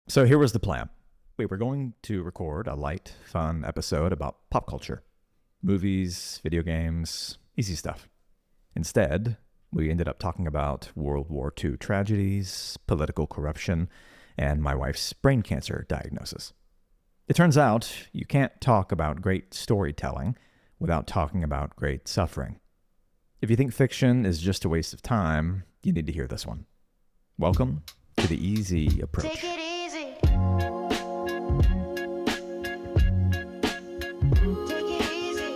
So here was the plan. We were going to record a light, fun episode about pop culture, movies, video games, easy stuff. Instead, we ended up talking about World War II tragedies, political corruption, and my wife's brain cancer diagnosis. It turns out you can't talk about great storytelling without talking about great suffering. If you think fiction is just a waste of time, you need to hear this one. Welcome to the Easy Approach. Take it easy. Take it easy.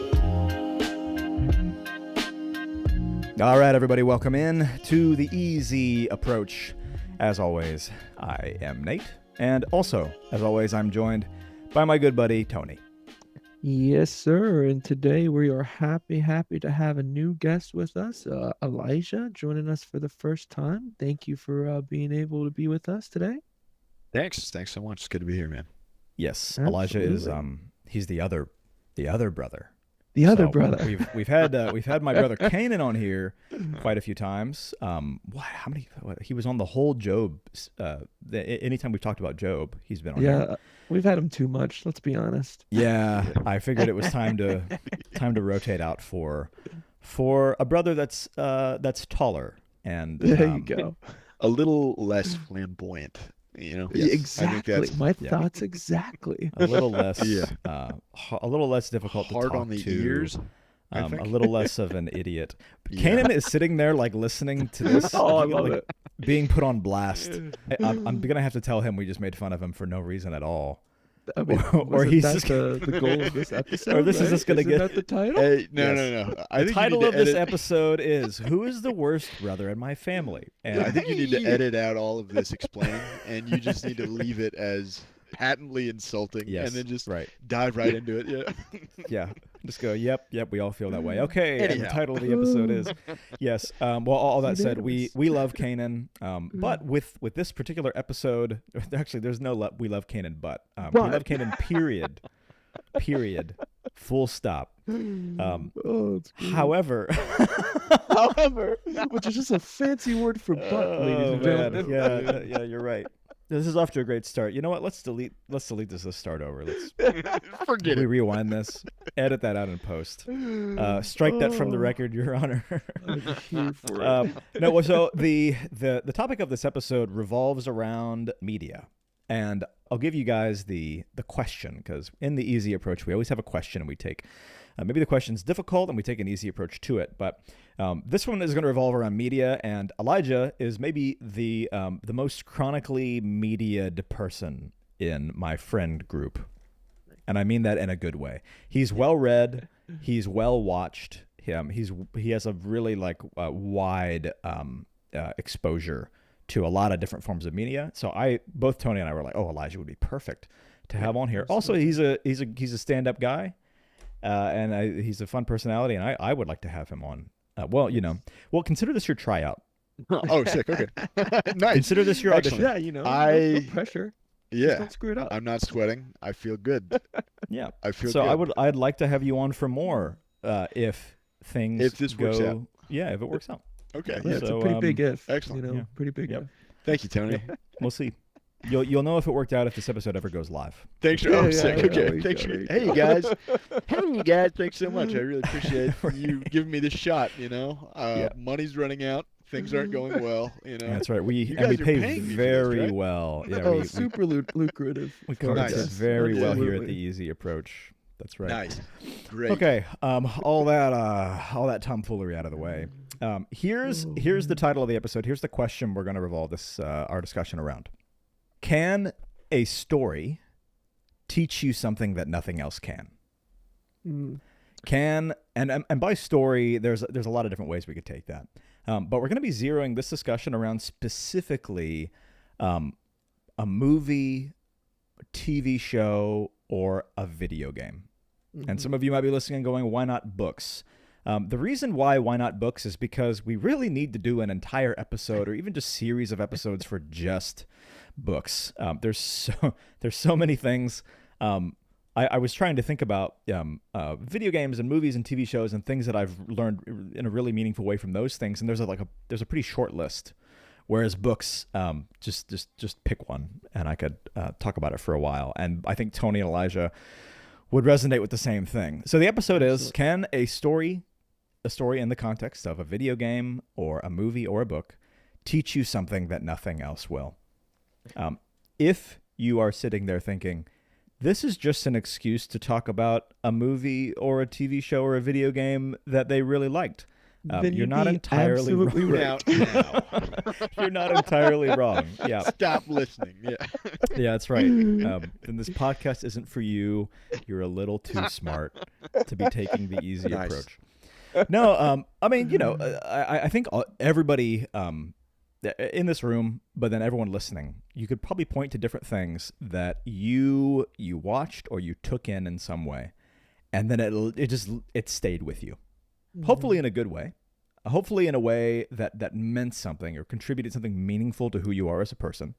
All right, everybody, welcome in to the Easy Approach. As always, I am Nate, and also, as always, I'm joined by my good buddy, Tony. Yes, sir. And today we are happy to have a new guest with us, Elijah, joining us for the first time. Thank you for being able to be with us today. Thanks so much. It's good to be here, man. Yes, Elijah is Absolutely. he's the other brother. The other So brother. We've had my brother Kanan on here quite a few times. How many? He was on the whole Job. Anytime we've talked about Job, he's been on here. Yeah, we've had him too much, let's be honest. Yeah, I figured it was time to rotate out for a brother that's taller and There you go. A little less flamboyant, you know? Yeah, I think exactly. that's My yeah. thoughts exactly. a little less Yeah. a little less difficult to hard talk on the to. ears. I A think. little less of an idiot. Yeah. Kanan is sitting there like listening to this, Oh, I love like, it. being put on blast. I'm gonna have to tell him we just made fun of him for no reason at all. I mean, Or wasn't he's that just- the goal of this episode? Or this is right? just gonna Isn't get- that the title? Hey, no. Yes. I The think title you of need to this edit, episode is "Who is the worst brother in my family?" And I think you need to edit out all of this explaining, and you just need to leave it as patently insulting, yes, and then just right, dive right into it. Yeah. yeah, just go. Yep, we all feel that way. Okay, and the Anyhow. title of the episode is yes. Well, all that said, we Unanimous. love Kanan, but with this particular episode, actually, there's no we love Kanan, but we But. love Kanan. Period. Full stop. Oh, it's great. However, However, which is just a fancy word for butt, ladies oh and man, gentlemen. yeah, you're right. This is off to a great start. You know what? Let's delete this. Let's start over. Forget We it. rewind this, edit that out in post. Strike that from the Oh. record, Your Honor. I'm here for it. No, well, so the topic of this episode revolves around media, and I'll give you guys the question, because in the Easy Approach we always have a question, and we take maybe the question's difficult and we take an easy approach to it, but this one is going to revolve around media, and Elijah is maybe the most chronically mediaed person in my friend group. And I mean that in a good way. He's well read. He's well watched. He has a really wide exposure to a lot of different forms of media. So both Tony and I were like, oh, Elijah would be perfect to have on here. Also, he's a stand-up guy, and he's a fun personality, and I would like to have him on. Well, consider this your tryout. Oh, sick. Okay. Nice. Consider this your audition. Excellent. Yeah, no I- pressure. Just Yeah. don't screw it up. I'm not sweating. I feel good. Yeah. I feel So good. I'd like to have you on for more if things If this works out. Yeah, if it works out. Okay. Yeah, it's So, a pretty big if. excellent. You know, Yeah. pretty big Yep. if. Thank you, Tony. We'll see. You'll know if it worked out if this episode ever goes live. Thanks for Yeah, sick. yeah, Okay. there you Thanks go, for there hey you you guys. Hey you guys, thanks so much. I really appreciate you giving me this shot, you know. Yeah. Money's running out. Things aren't going well, you know. That's right. We You and we guys are pay paying me for this, very right? well. Yeah, Oh, we super lucrative. we for cover Nice. this us. very well here at Absolutely. the Easy Approach. That's right. Nice. Great. Okay. All that tomfoolery out of the way. Here's the title of the episode. Here's the question we're going to revolve this our discussion around. Can a story teach you something that nothing else can? Mm. Can and by story, there's a lot of different ways we could take that. But we're going to be zeroing this discussion around specifically a movie, a TV show, or a video game. And some of you might be listening and going, why not books? The reason why not books is because we really need to do an entire episode or even just series of episodes for just books. There's so many things. I was trying to think about video games and movies and TV shows and things that I've learned in a really meaningful way from those things. And there's a pretty short list Whereas books, just pick one, and I could talk about it for a while. And I think Tony and Elijah would resonate with the same thing. So the episode is: can a story in the context of a video game or a movie or a book teach you something that nothing else will? If you are sitting there thinking, this is just an excuse to talk about a movie or a TV show or a video game that they really liked, Then you're you'd not be entirely absolutely wrong. right. You're not entirely wrong. Yeah. Stop listening. Yeah. Yeah, that's right. Then this podcast isn't for you. You're a little too smart to be taking the easy Nice. approach. No, I mean, I think everybody in this room, but then everyone listening, you could probably point to different things that you watched or you took in some way, and then it stayed with you. Hopefully in a good way. Hopefully in a way that meant something or contributed something meaningful to who you are as a person,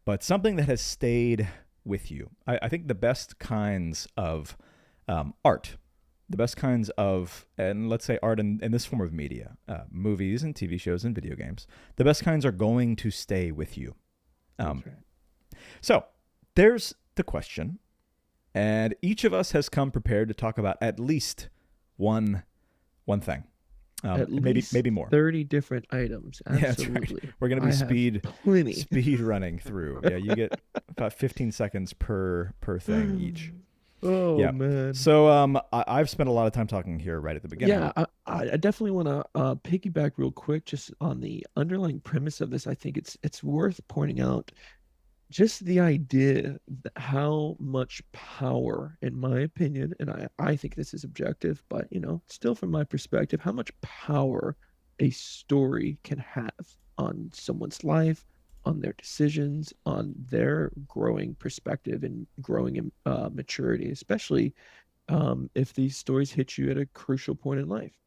but something that has stayed with you. I think the best kinds of art, the best kinds of, and let's say art in this form of media, movies and TV shows and video games, the best kinds are going to stay with you. That's right. So there's the question, and each of us has come prepared to talk about at least one thing. At maybe least maybe more. 30 different items. Yeah, that's right. Absolutely. We're gonna be I have plenty. speed running through. Yeah, you get about 15 seconds per thing each. Oh, Yeah. man. So I've spent a lot of time talking here right at the beginning. Yeah, I definitely want to piggyback real quick just on the underlying premise of this. I think it's worth pointing out just the idea that how much power, in my opinion, and I think this is objective, but still from my perspective, how much power a story can have on someone's life, on their decisions, on their growing perspective and growing maturity, especially if these stories hit you at a crucial point in life.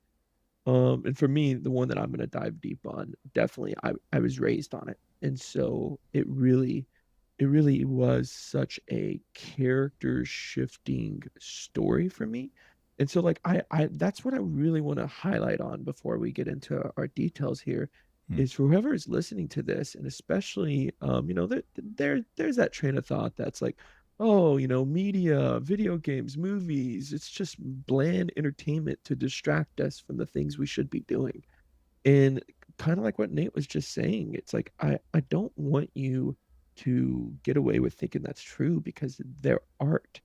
And for me, the one that I'm going to dive deep on, definitely, I was raised on it. And so it really was such a character shifting story for me. And so like I that's what I really want to highlight on before we get into our details here is for whoever is listening to this, and especially there's that train of thought that's like, oh, media, video games, movies, it's just bland entertainment to distract us from the things we should be doing. And kind of like what Nate was just saying, it's like I don't want you to get away with thinking that's true, because they're art,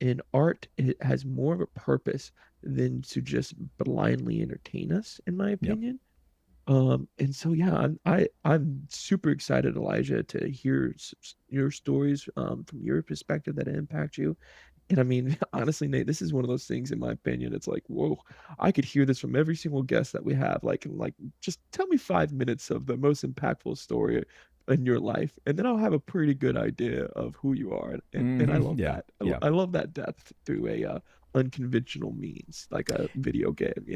and art, it has more of a purpose than to just blindly entertain us, in my opinion. And so yeah, I'm super excited, Elijah, to hear your stories from your perspective that impact you. And I mean, honestly, Nate, this is one of those things, in my opinion, it's like, whoa, I could hear this from every single guest that we have. Like, just tell me 5 minutes of the most impactful story in your life, and then I'll have a pretty good idea of who you are. And I love that. I love that depth through a unconventional means, like a video game.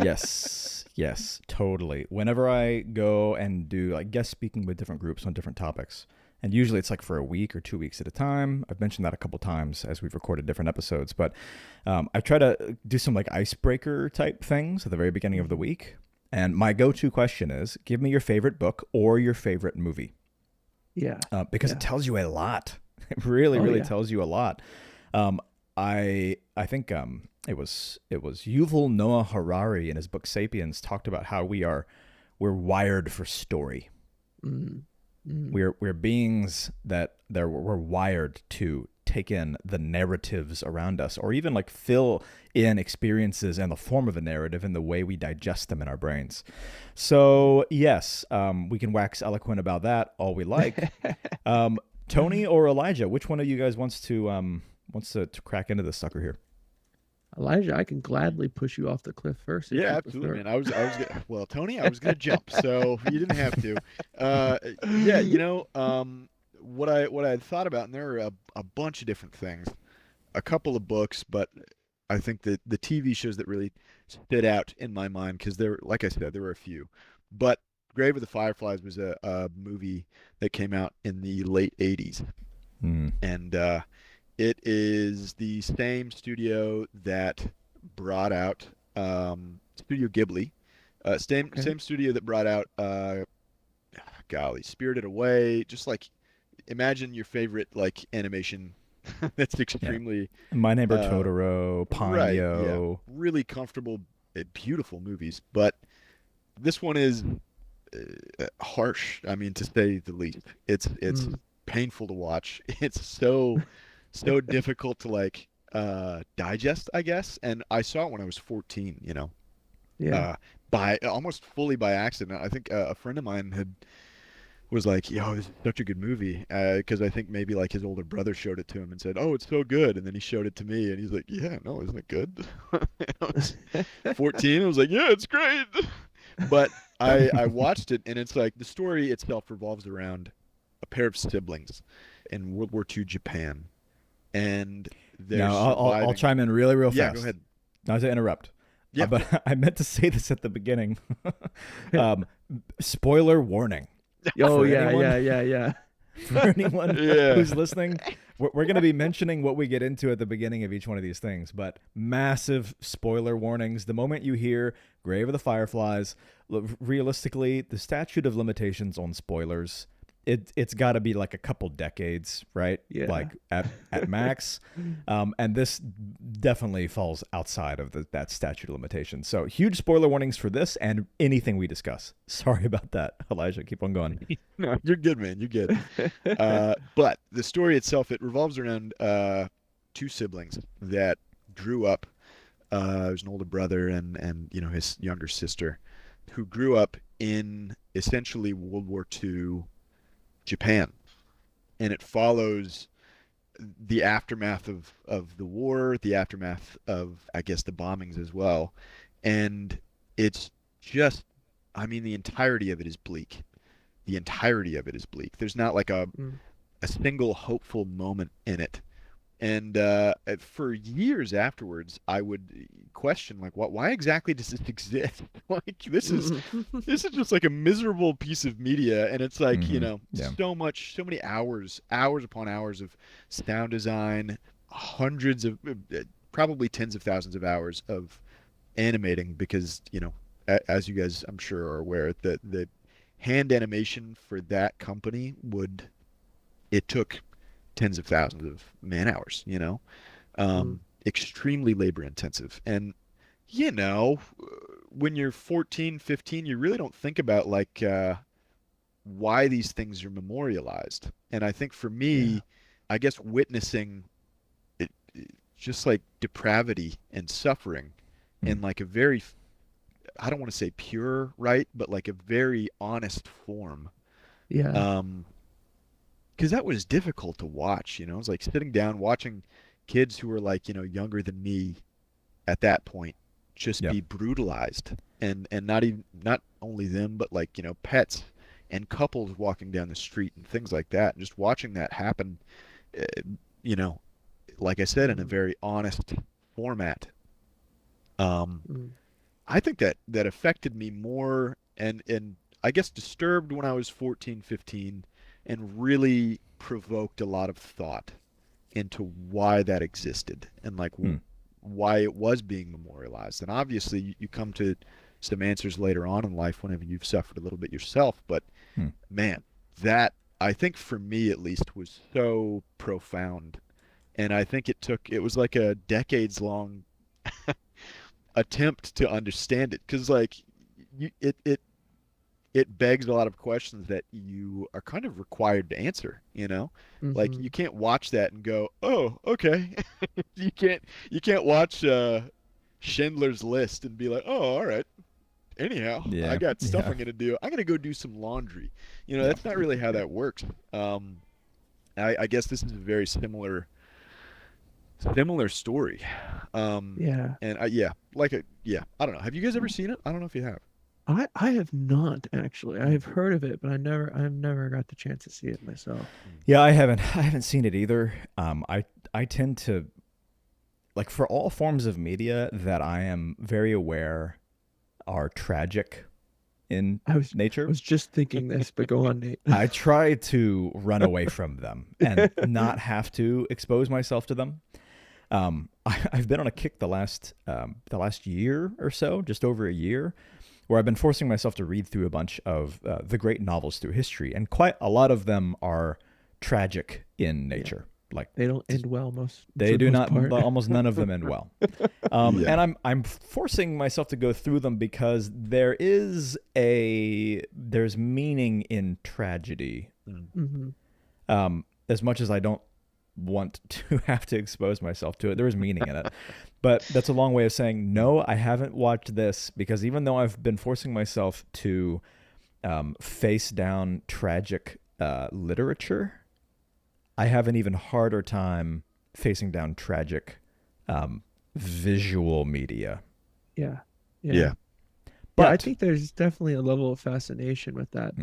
Yes, totally. Whenever I go and do like guest speaking with different groups on different topics, and usually it's like for a week or 2 weeks at a time. I've mentioned that a couple times as we've recorded different episodes, but I try to do some like icebreaker type things at the very beginning of the week. And my go-to question is, give me your favorite book or your favorite movie. Yeah. Because it tells you a lot. It really tells you a lot. I think it was Yuval Noah Harari in his book Sapiens talked about how we're wired for story. We're beings that we're wired to take in the narratives around us, or even like fill in experiences in the form of a narrative in the way we digest them in our brains. So yes, we can wax eloquent about that all we like. Tony or Elijah, which one of you guys wants to crack into this sucker here? Elijah, I can gladly push you off the cliff first. Yeah, absolutely, man. Well, Tony, I was gonna jump, so you didn't have to. What I had thought about, and there are a bunch of different things, a couple of books, but I think that the TV shows that really stood out in my mind, because like I said, there were a few, but Grave of the Fireflies was a movie that came out in the late 80s, and it is the same studio that brought out Studio Ghibli, same studio that brought out golly, Spirited Away. Just like imagine your favorite like animation that's extremely My Neighbor uh, Totoro, right. Yeah, Ponyo. really comfortable, beautiful movies. But this one is harsh. I mean, to say the least. It's Mm, painful to watch. It's so difficult to like digest, I guess. And I saw it when I was 14. yeah. Uh, by almost fully by accident. I think a friend of mine had was like, "Yo, this is such a good movie," because I think maybe like his older brother showed it to him and said, "Oh, it's so good," and then he showed it to me, and he's like, "Yeah, no, isn't it good?" I was 14. I was like, "Yeah, it's great," but I watched it, and it's like the story itself revolves around a pair of siblings in World War II Japan, and they're Now, I'll surviving. chime in really real Yeah, go fast. ahead. Not to interrupt, Yeah. but I meant to say this at the beginning. um, spoiler warning Oh for yeah, anyone. yeah. For anyone Yeah. who's listening, we're going to be mentioning what we get into at the beginning of each one of these things, but massive spoiler warnings. The moment you hear Grave of the Fireflies, realistically, the statute of limitations on spoilers, it's got to be like a couple decades, right? Yeah. Like at max. And this definitely falls outside of that statute of limitations. So huge spoiler warnings for this and anything we discuss. Sorry about that, Elijah. Keep on going. No, you're good, man. You're good. But the story itself, it revolves around two siblings that grew up. There's an older brother and his younger sister, who grew up in essentially World War II Japan, and it follows the aftermath of the war, the aftermath of, I guess, the bombings as well, and it's just, I mean, the entirety of it is bleak. The entirety of it is bleak. There's not like a Mm, a single hopeful moment in it. And for years afterwards, I would question like, what? Why exactly does this exist? Like, this is just like a miserable piece of media, and it's like Yeah. so many hours upon hours of sound design, hundreds of probably tens of thousands of hours of animating, because as you guys I'm sure are aware, the hand animation for that company it took tens of thousands of man hours, mm, extremely labor intensive. And, you know, when you're 14, 15, you really don't think about like why these things are memorialized. And I think for yeah. me, I guess witnessing just like depravity and suffering Mm. in like a very, I don't want to say pure, right, but like a very honest form. Yeah. Um, because that was difficult to watch. It's like sitting down watching kids who were like younger than me at that point just Yep. be brutalized, and not only them, but like pets and couples walking down the street and things like that, and just watching that happen, uh, you know like I said, in a Mm, very honest format. um mm, I think that affected me more, and I guess disturbed when I was 14, 15, and really provoked a lot of thought into why that existed, and like Mm. why it was being memorialized. And obviously you come to some answers later on in life whenever you've suffered a little bit yourself, but Mm. man, that, I think for me at least, was so profound. And I think it was like a decades long attempt to understand it, because like it begs a lot of questions that you are kind of required to answer. Like, mhm. you can't watch that and go, oh, okay. You can't watch Schindler's List and be like, oh, all right, anyhow, I Yeah. got stuff Yeah. I'm gonna do. I'm gonna go do some laundry. Yeah. That's not really how that works. I guess this is a very similar story. Yeah. And yeah, I don't know, have you guys ever seen it? I don't know if you have. I have not actually. I have heard of it, but I've never got the chance to see it myself. Yeah, I haven't seen it either. I tend to, like, for all forms of media that I am very aware are tragic in I was I nature, was just thinking this, but go on, Nate. I try to run away from them and not have to expose myself to them. I've been on a kick the last year or so, just over a year, where I've been forcing myself to read through a bunch of the great novels through history, and quite a lot of them are tragic in nature. Like They don't end well they for the do most not. part. Almost none of them end well. Yeah. And I'm forcing myself to go through them because there's meaning in tragedy. Mm-hmm. As much as I don't want to have to expose myself to it, there is meaning in it. But that's a long way of saying, no, I haven't watched this, because even though I've been forcing myself to face down tragic literature, I have an even harder time facing down tragic visual media. Yeah. Yeah. But I think there's definitely a level of fascination with that.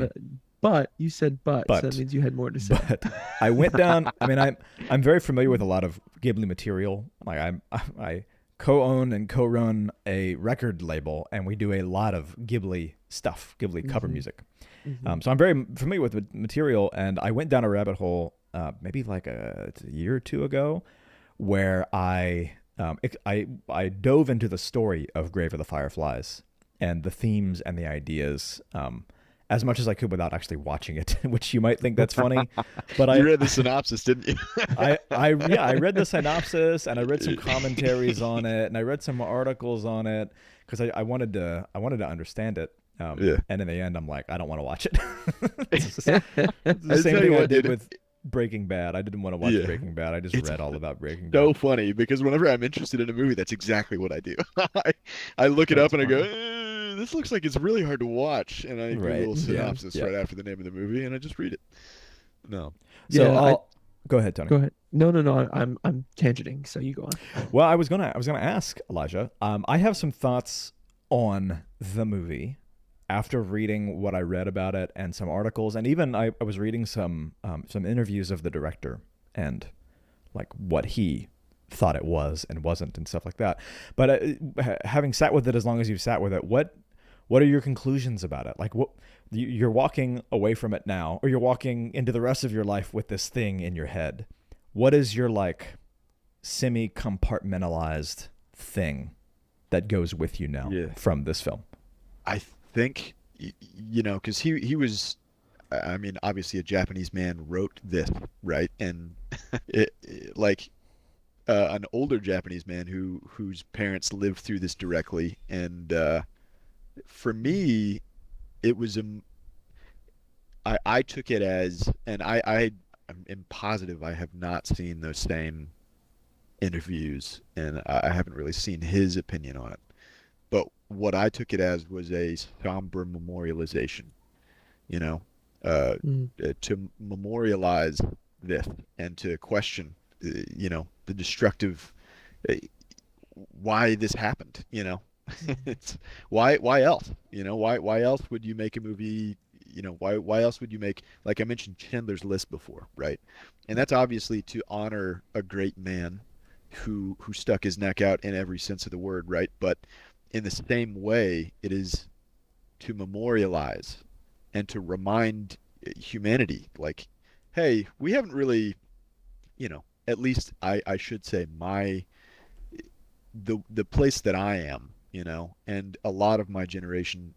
But you said so that means you had more to say. But I went down. I mean, I'm very familiar with a lot of Ghibli material. Like I co-own and co-run a record label, and we do a lot of Ghibli stuff, Ghibli cover music. Mm-hmm. So I'm very familiar with the material, and I went down a rabbit hole maybe like a year or two ago, where I dove into the story of Grave of the Fireflies and the themes and the ideas as much as I could without actually watching it, which you might think that's funny, but You read the synopsis, didn't you? I read the synopsis, and I read some commentaries on it, and I read some articles on it because I wanted to understand it. And in the end, I'm like, I don't want to watch it. It's the same thing I did with Breaking Bad. I didn't want to watch Breaking Bad. I just read all about Breaking Bad. So funny, because whenever I'm interested in a movie, that's exactly what I do. I look it up and I go, this looks like it's really hard to watch, and I do a little synopsis right after the name of the movie, and I just read it. No. So go ahead, Tony. Go ahead. No. I'm tangenting, so you go on. Well, I was gonna ask Elijah. I have some thoughts on the movie after reading what I read about it and some articles, and even I was reading some interviews of the director and like what he thought it was and wasn't and stuff like that. But having sat with it as long as you've sat with it, what are your conclusions about it? Like, what you're walking away from it now, or you're walking into the rest of your life with this thing in your head. What is your like semi-compartmentalized thing that goes with you now from this film? I think, because he was, I mean, obviously a Japanese man wrote this, right? And an older Japanese man whose parents lived through this directly. And for me, it was I took it as, and I'm positive I have not seen those same interviews, and I haven't really seen his opinion on it. But what I took it as was a somber memorialization, to memorialize this and to question, the destructive, why this happened, It's why else, why else would you make a movie, why else would you make, like I mentioned Schindler's List before, right? And that's obviously to honor a great man who stuck his neck out in every sense of the word, right? But in the same way, it is to memorialize and to remind humanity, like, hey, we haven't really, at least I should say the place that I am, and a lot of my generation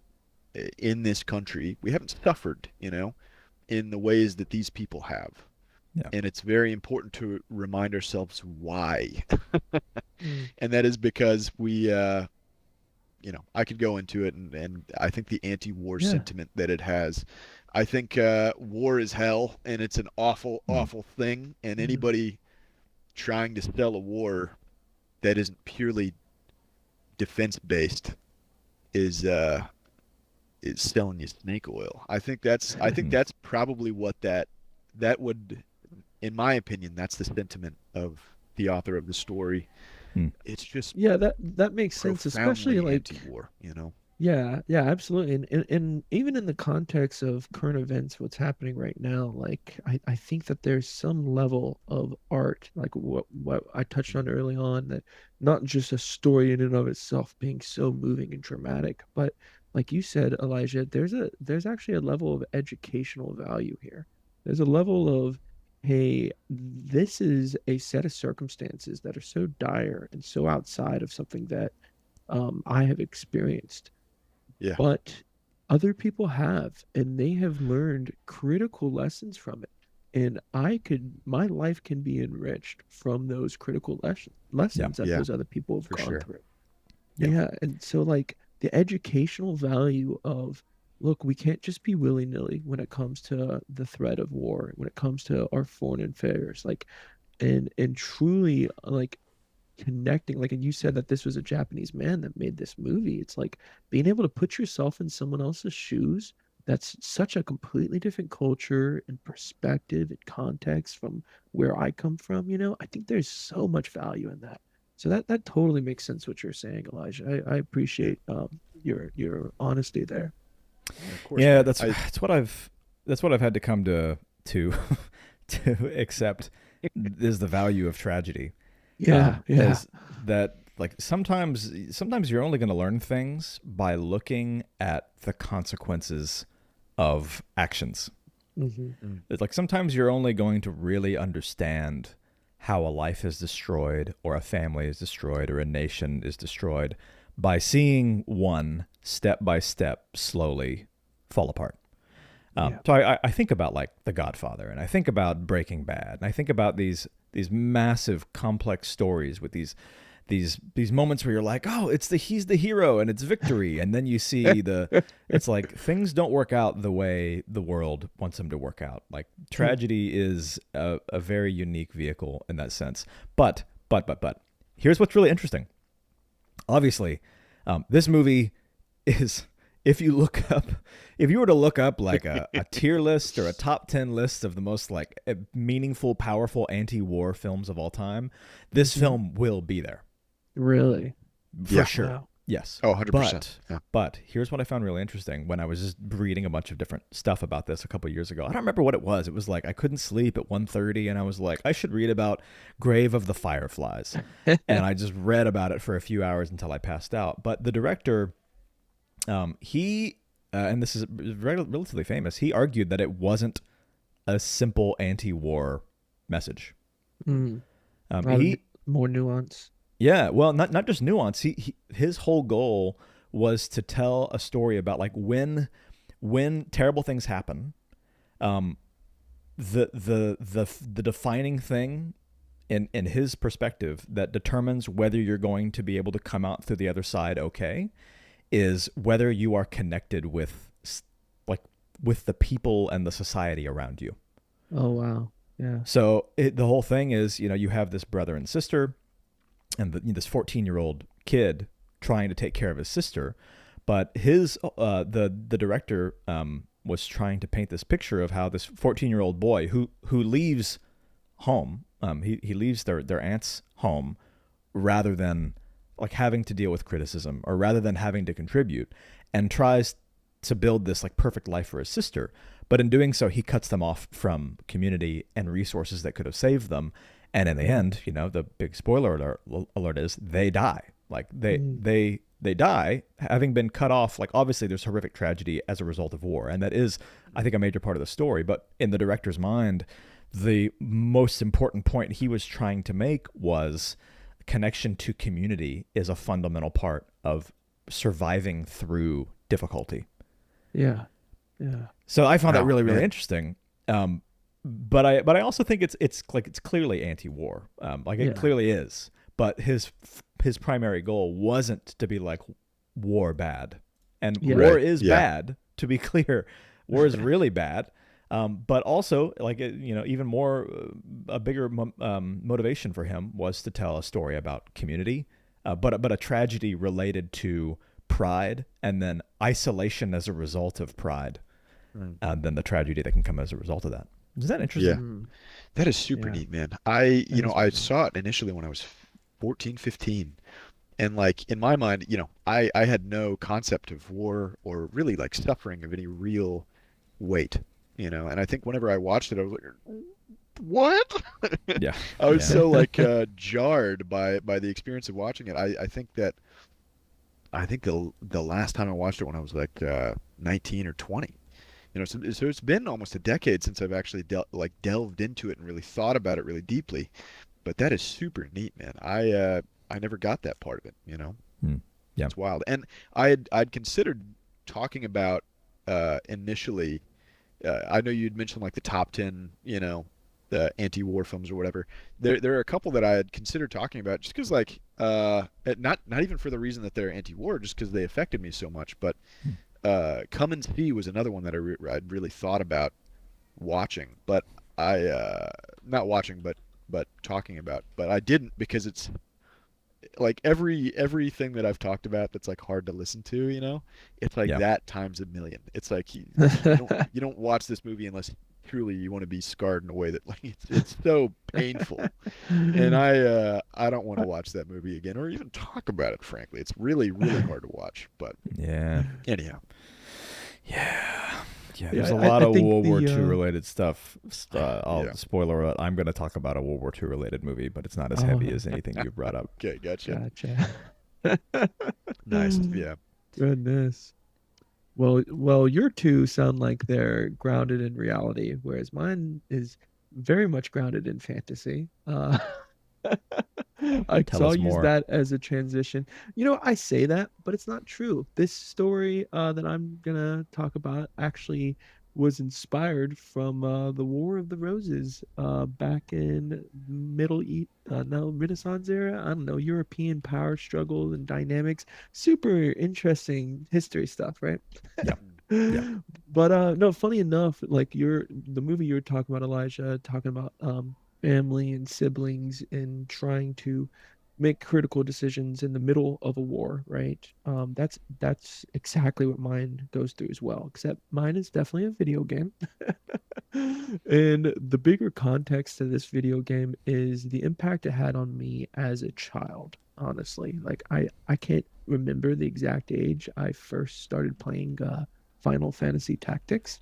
in this country, we haven't suffered, in the ways that these people have. Yeah. And it's very important to remind ourselves why. And that is because we, I could go into it, and I think the anti-war sentiment that it has, I think war is hell, and it's an awful, awful thing. And anybody trying to sell a war that isn't purely defense-based is selling you snake oil. I think that's probably what that would, in my opinion, that's the sentiment of the author of the story. It's just that makes sense, especially like anti-war, Yeah, absolutely. And even in the context of current events, what's happening right now, like I think that there's some level of art, like what I touched on early on, that not just a story in and of itself being so moving and dramatic, but like you said, Elijah, there's actually a level of educational value here. There's a level of, hey, this is a set of circumstances that are so dire and so outside of something that I have experienced. Yeah. but other people have, and they have learned critical lessons from it. And my life can be enriched from those critical Yeah. lessons that Yeah. those other people have For gone sure. through. Yeah. Yeah. And so, like, the educational value of, look, we can't just be willy-nilly when it comes to the threat of war, when it comes to our foreign affairs, like, and truly, like, connecting, like, and you said that this was a Japanese man that made this movie. It's like being able to put yourself in someone else's shoes. That's such a completely different culture and perspective and context from where I come from. I think there's so much value in that. So that totally makes sense what you're saying, Elijah. I appreciate your honesty there. Of course, Yeah, man. that's what I've had to come to to accept is the value of tragedy. Yeah, yeah. Is that, like, sometimes you're only going to learn things by looking at the consequences of actions. Mm-hmm. It's like sometimes you're only going to really understand how a life is destroyed, or a family is destroyed, or a nation is destroyed by seeing one step by step slowly fall apart. So I think about, like, The Godfather, and I think about Breaking Bad, and I think about these massive complex stories with these moments where you're like, oh, he's the hero and it's victory, and then you see it's like things don't work out the way the world wants them to work out. Like, tragedy is a very unique vehicle in that sense. But here's what's really interesting. Obviously, this movie is, if you were to look up like a tier list or a top 10 list of the most, like, meaningful, powerful anti-war films of all time, this film will be there. Really? For Yeah. sure. Wow. Yes. Oh, 100%. Yeah. But here's what I found really interesting when I was just reading a bunch of different stuff about this a couple of years ago. I don't remember what it was. It was like I couldn't sleep at 1:30, and I was like, I should read about Grave of the Fireflies. And I just read about it for a few hours until I passed out. But the director, he and this is relatively famous, he argued that it wasn't a simple anti-war message. More nuance. Yeah, well, not just nuance. His whole goal was to tell a story about, like, when terrible things happen, the defining thing in his perspective that determines whether you're going to be able to come out through the other side okay is whether you are connected with the people and the society around you. Oh, wow. Yeah. So the whole thing is, you have this brother and sister, and this 14-year-old kid trying to take care of his sister, but the director was trying to paint this picture of how this 14-year-old boy who leaves home, he leaves their aunt's home rather than, like, having to deal with criticism, or rather than having to contribute, and tries to build this, like, perfect life for his sister. But in doing so, he cuts them off from community and resources that could have saved them. And in the end, the big spoiler alert is they die. Like, they die having been cut off. Like, obviously there's horrific tragedy as a result of war, and that is, I think, a major part of the story. But in the director's mind, the most important point he was trying to make was connection to community is a fundamental part of surviving through difficulty. Yeah. Yeah. So I found that Wow, really, really man. interesting. But I also think it's clearly anti-war. It clearly is. But his primary goal wasn't to be like, war bad, and Yeah. war Right, is yeah. bad. To be clear, war is really bad. But also, even more, a bigger motivation for him was to tell a story about community, but a tragedy related to pride, and then isolation as a result of pride, and then the tragedy that can come as a result of that. Is that interesting? Yeah. That is super Yeah. neat, man. I is I really saw it initially when I was 14, 15. And, like, in my mind, I had no concept of war or really, like, suffering of any real weight, and I think whenever I watched it, I was like, what? Yeah. I was Yeah. so, like, jarred by the experience of watching it. I think the last time I watched it when I was like 19 or 20. So it's been almost a decade since I've actually delved into it and really thought about it really deeply. But that is super neat, man. I never got that part of it. Yeah. It's wild. And I'd considered talking about initially, I know you'd mentioned like the top 10, the anti-war films or whatever. There are a couple that I had considered talking about just because like not even for the reason that they're anti-war, just because they affected me so much. But Come and See was another one that I'd really thought about watching, but I not watching, but talking about. But I didn't because it's like everything that I've talked about that's like hard to listen to, it's like Yeah. that times a million. It's like you don't watch this movie unless truly you want to be scarred in a way that like it's so painful. And I don't want to watch that movie again or even talk about it, frankly. It's really, really hard to watch. But Yeah. anyhow. Yeah. Yeah, Yeah, there's a I lot of think World War the II related stuff. I'll Yeah. spoiler alert, I'm going to talk about a World War II related movie, but it's not as Oh. heavy as anything you've brought up. Okay, gotcha. Gotcha. Nice. Yeah. Goodness. Well, your two sound like they're grounded in reality, whereas mine is very much grounded in fantasy. Tell So us I'll use more. that as a transition. I say that, but it's not true. This story that I'm gonna talk about actually was inspired from the War of the Roses back in no, Renaissance era. I don't know, European power struggle and dynamics. Super interesting history stuff, right? Yeah. Yeah. But no, funny enough, like the movie you were talking about, Elijah, talking about family and siblings and trying to make critical decisions in the middle of a war, right? That's exactly what mine goes through as well, except mine is definitely a video game. And the bigger context of this video game is the impact it had on me as a child, honestly. Like I can't remember the exact age I first started playing Final Fantasy Tactics.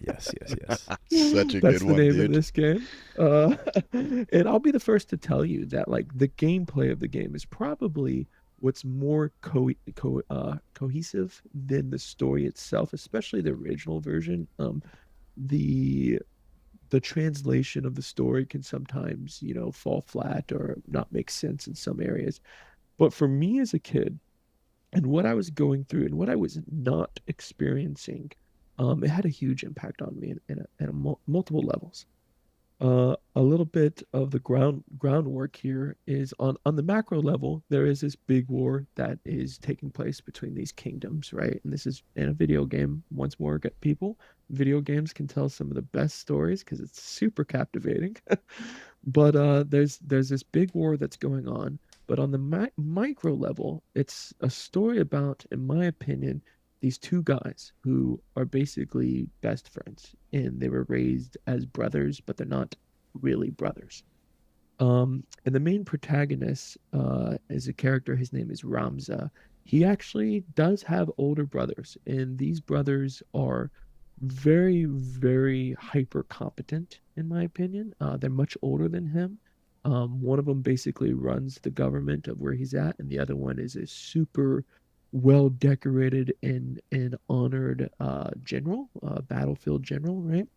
Yes, yes, yes. Such a That's good the one, name of dude. this game. Uh, and I'll be the first to tell you that like the gameplay of the game is probably what's more cohesive than the story itself, especially the original version. The the translation of the story can sometimes, fall flat or not make sense in some areas. But for me as a kid, and what I was going through and what I was not experiencing, it had a huge impact on me in multiple levels. A little bit of the groundwork here is on the macro level. There is this big war that is taking place between these kingdoms, right? And this is in a video game. Once more, get people. Video games can tell some of the best stories because it's super captivating. But there's this big war that's going on. But on the micro level, it's a story about, in my opinion, these two guys who are basically best friends, and they were raised as brothers, but they're not really brothers. And the main protagonist is a character. His name is Ramza. He actually does have older brothers, and these brothers are very, very hyper competent, in my opinion. They're much older than him. One of them basically runs the government of where he's at, and the other one is a super well decorated and honored battlefield general, right?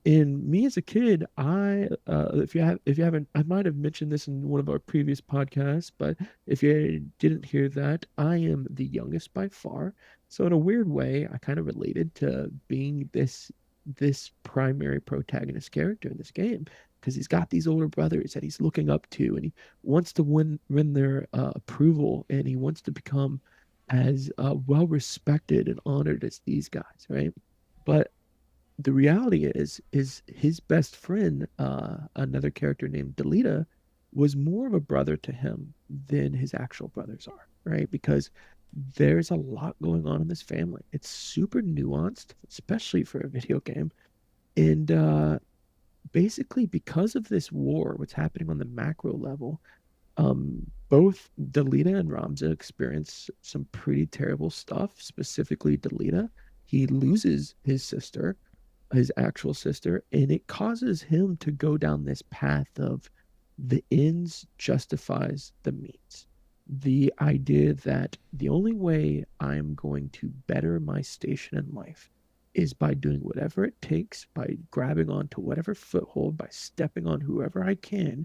And me as a kid, if you haven't, I might have mentioned this in one of our previous podcasts, but if you didn't hear that, I am the youngest by far. So in a weird way, I kind of related to being this primary protagonist character in this game because he's got these older brothers that he's looking up to, and he wants to win their approval, and he wants to become as well respected and honored as these guys, right? But the reality is his best friend, another character named Delita, was more of a brother to him than his actual brothers are, right? Because there's a lot going on in this family. It's super nuanced, especially for a video game. And basically, because of this war, what's happening on the macro level, both Delita and Ramza experience some pretty terrible stuff. Specifically, Delita, he loses his sister, his actual sister, and it causes him to go down this path of the ends justifies the means. The idea that the only way I'm going to better my station in life is by doing whatever it takes, by grabbing onto whatever foothold, by stepping on whoever I can,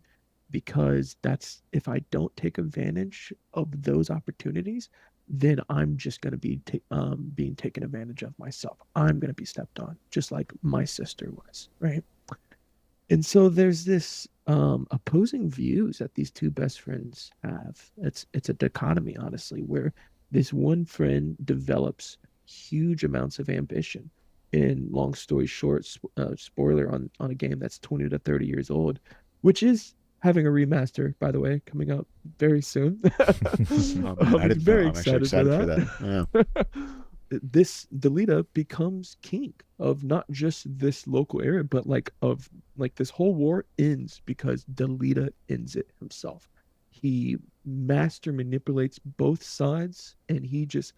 because that's if I don't take advantage of those opportunities, then I'm just going to be being taken advantage of myself. I'm going to be stepped on, just like my sister was, right? And so there's this opposing views that these two best friends have. It's a dichotomy, honestly, where this one friend develops huge amounts of ambition. And long story short, spoiler on a game that's 20 to 30 years old, which is having a remaster, by the way, coming out very soon. Oh man, I I'm didn't know. very I'm actually excited for excited for that. Yeah. this Delita becomes king of not just this local area, but like this whole war ends because Delita ends it himself. He master manipulates both sides, and he just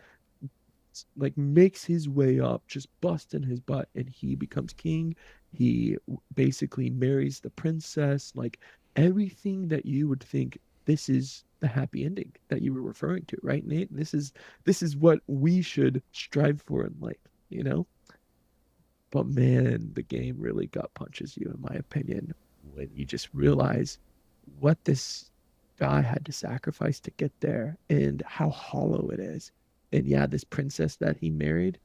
like makes his way up, just busting his butt, and he becomes king. He basically marries the princess, like everything that you would think. This is the happy ending that you were referring to, right, Nate? This is what we should strive for in life, you know? But man, the game really gut punches you, in my opinion, when you just realize what this guy had to sacrifice to get there and how hollow it is. And yeah, this princess that he married,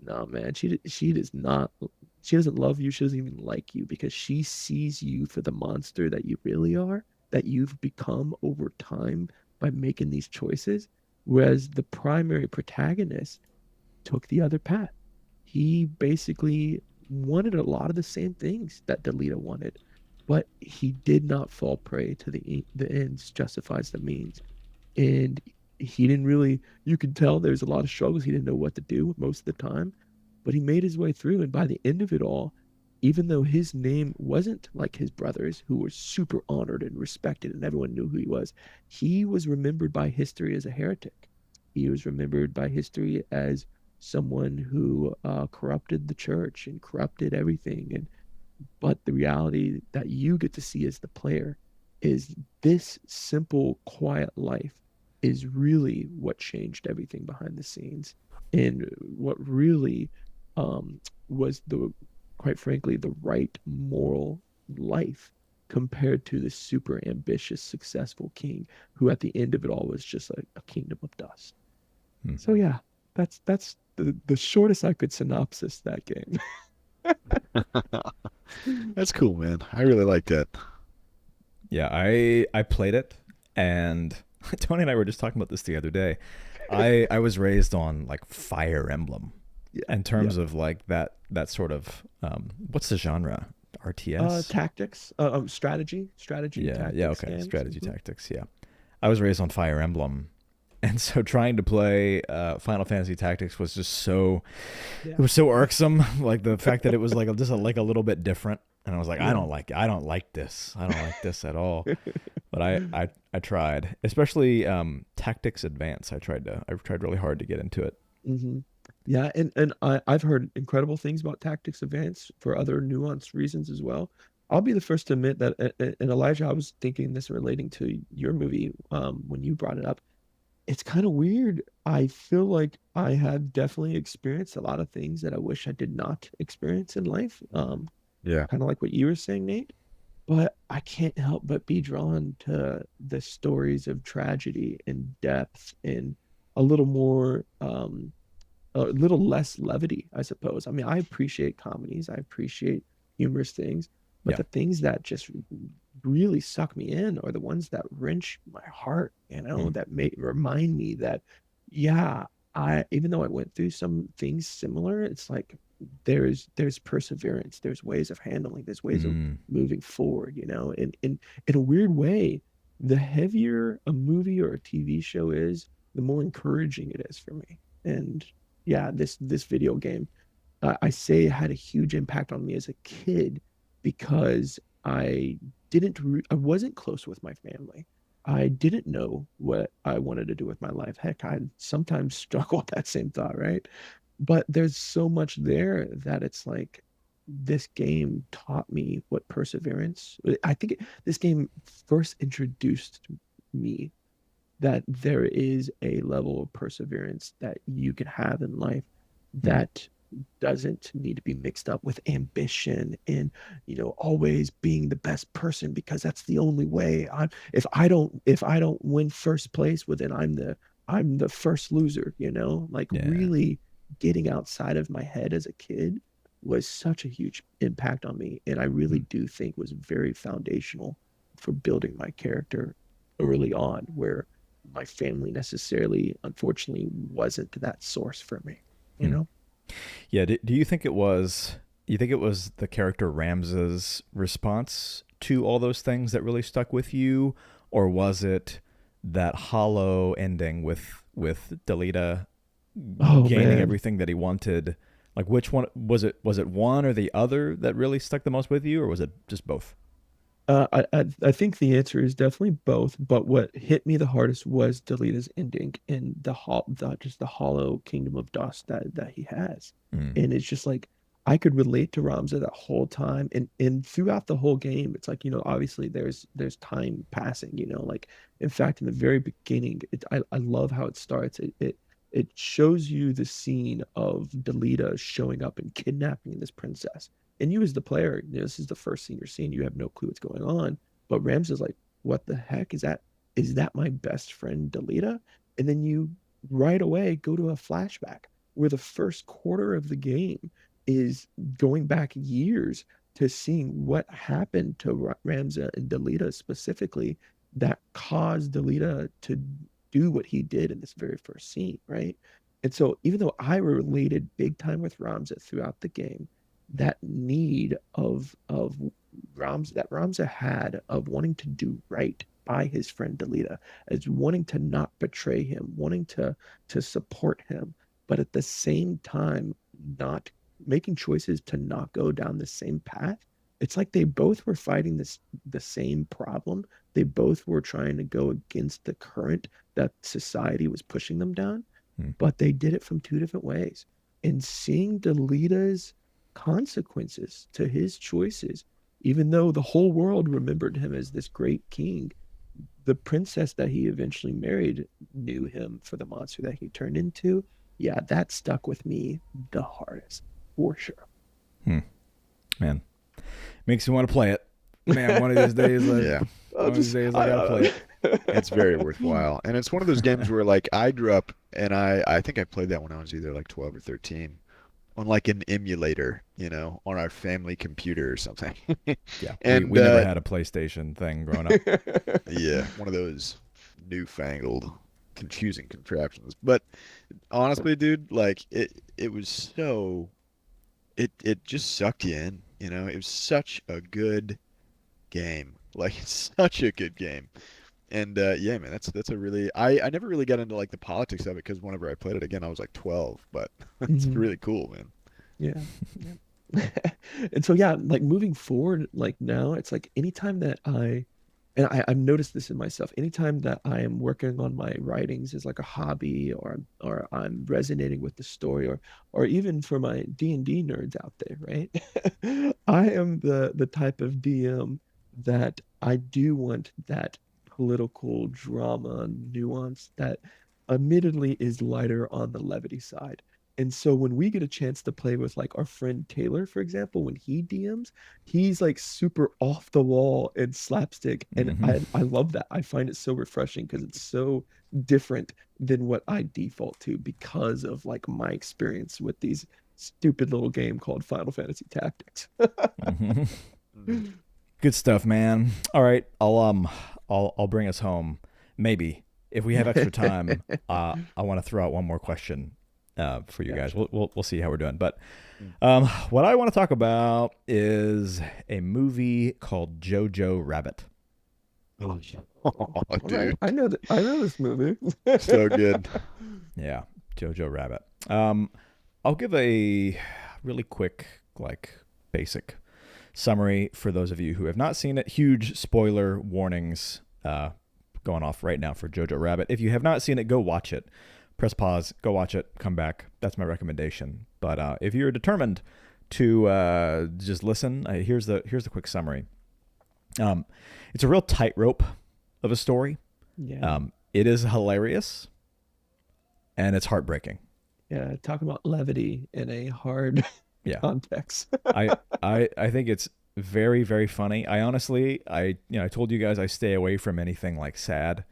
no man, she does not, she doesn't love you, she doesn't even like you, because she sees you for the monster that you really are, that you've become over time by making these choices. Whereas the primary protagonist took the other path. He basically wanted a lot of the same things that Delita wanted, but he did not fall prey to the ends justifies the means. And he didn't really, you could tell there's a lot of struggles. He didn't know what to do most of the time, but he made his way through. And by the end of it all, even though his name wasn't like his brothers, who were super honored and respected and everyone knew who he was remembered by history as a heretic. He was remembered by history as someone who corrupted the church and corrupted everything. And but the reality that you get to see as the player is this simple, quiet life is really what changed everything behind the scenes, and what really was quite frankly, the right moral life compared to the super ambitious, successful king who at the end of it all was just a kingdom of dust. So yeah, that's the shortest I could synopsis that game. That's cool, man. I really like that. Yeah, I played it, and Tony and I were just talking about this the other day. I was raised on like Fire Emblem, in terms of like that sort of what's the genre? RTS? Tactics, strategy, Yeah, tactics yeah, okay, games. strategy tactics. Yeah, I was raised on Fire Emblem, and so trying to play Final Fantasy Tactics was just so Yeah. it was so irksome. Like the fact that it was like just like a little bit different, and I was like, Yeah. I don't like this at all. But I tried, especially Tactics Advance. I tried really hard to get into it. hmm Yeah, and I've heard incredible things about Tactics Advance for other nuanced reasons as well. I'll be the first to admit that, and Elijah, I was thinking this relating to your movie when you brought it up. It's kind of weird. I feel like I have definitely experienced a lot of things that I wish I did not experience in life. Yeah. Kind of like what you were saying, Nate. But I can't help but be drawn to the stories of tragedy and depth and a little more a little less levity, I suppose. I mean, I appreciate comedies, I appreciate humorous things, but Yeah. the things that just really suck me in are the ones that wrench my heart, that may remind me that, yeah, even though I went through some things similar, it's like there's perseverance, there's ways of handling, there's ways of Mm. moving forward, and in a weird way, the heavier a movie or a TV show is, the more encouraging it is for me. And yeah, this video game, I say it had a huge impact on me as a kid because I wasn't close with my family. I didn't know what I wanted to do with my life. Heck, I sometimes struggle with that same thought, right? But there's so much there that it's like this game taught me what perseverance. I think this game first introduced me that there is a level of perseverance that you can have in life that doesn't need to be mixed up with ambition and always being the best person because that's the only way. If I don't win first place, well then I'm I'm the first loser, like Yeah. really getting outside of my head as a kid was such a huge impact on me. And I really do think was very foundational for building my character early on, where my family necessarily, unfortunately, wasn't that source for me, you Hmm. know? Yeah. Do you think it was? You think it was the character Rams's response to all those things that really stuck with you, or was it that hollow ending with Delita Oh gaining man. everything that he wanted? Like, which one was it? Was it one or the other that really stuck the most with you, or was it just both? I think the answer is definitely both, but what hit me the hardest was Delita's ending and just the hollow kingdom of dust that he has. Mm. And it's just like I could relate to Ramza that whole time, and throughout the whole game, it's like, obviously there's time passing, like in fact in the very beginning, I love how it starts. It shows you the scene of Delita showing up and kidnapping this princess, and you as the player, this is the first scene you're seeing. You have no clue what's going on. But Rams is like, what the heck is that? Is that my best friend Delita? And then you right away go to a flashback where the first quarter of the game is going back years to seeing what happened to Ramza and Delita specifically that caused Delita to do what he did in this very first scene, right? And so even though I related big time with Ramza throughout the game, that need of that Ramza had of wanting to do right by his friend Delita, as wanting to not betray him, wanting to support him, but at the same time not making choices to not go down the same path. It's like they both were fighting the same problem. They both were trying to go against the current that society was pushing them down, Mm. but they did it from two different ways. And seeing Delita's consequences to his choices, even though the whole world remembered him as this great king, the princess that he eventually married knew him for the monster that he turned into. Yeah, that stuck with me the hardest, for sure. Hmm. Man, makes you want to play it. Man, one of these days, Yeah, one of these days I gotta play it. it's very worthwhile, and it's one of those games where like I grew up, and I think I played that when I was either like 12 or 13 on like an emulator, on our family computer or something. Yeah, And we never had a PlayStation thing growing up. yeah, one of those newfangled confusing contraptions. But honestly, dude, like it was so it just sucked you in, It was such a good game. Like it's such a good game. And yeah, man, that's a really I never really got into like the politics of it because whenever I played it again, I was like 12, but it's Mhm. really cool, man. Yeah. Yeah. And so yeah, like moving forward, like now it's like anytime that I've noticed this in myself, anytime that I am working on my writings as like a hobby, or I'm resonating with the story, or even for my D&D nerds out there, right? I am the type of DM that I do want that political drama nuance that admittedly is lighter on the levity side. And so when we get a chance to play with like our friend Taylor, for example, when he DMs, he's like super off the wall and slapstick. And Hmm. I love that. I find it so refreshing because it's so different than what I default to because of like my experience with these stupid little game called Final Fantasy Tactics. Hmm. Mhm. Good stuff, man. All right, I'll bring us home. Maybe if we have extra time, I want to throw out one more question for you guys. Gotcha. We'll see how we're doing. But Mm. what I want to talk about is a movie called Jojo Rabbit. Oh, All right, dude, I know that. I know this movie. so good. Yeah, Jojo Rabbit. I'll give a really quick, like, basic summary for those of you who have not seen it. Huge spoiler warnings going off right now for Jojo Rabbit. If you have not seen it, go watch it. Press pause, go watch it, come back. That's my recommendation. But if you're determined to just listen, here's the quick summary. It's a real tightrope of a story. Yeah. It is hilarious and it's heartbreaking. Yeah, talk about levity in a hard Yeah. context. I think it's very, very funny. I honestly, I told you guys I stay away from anything like sad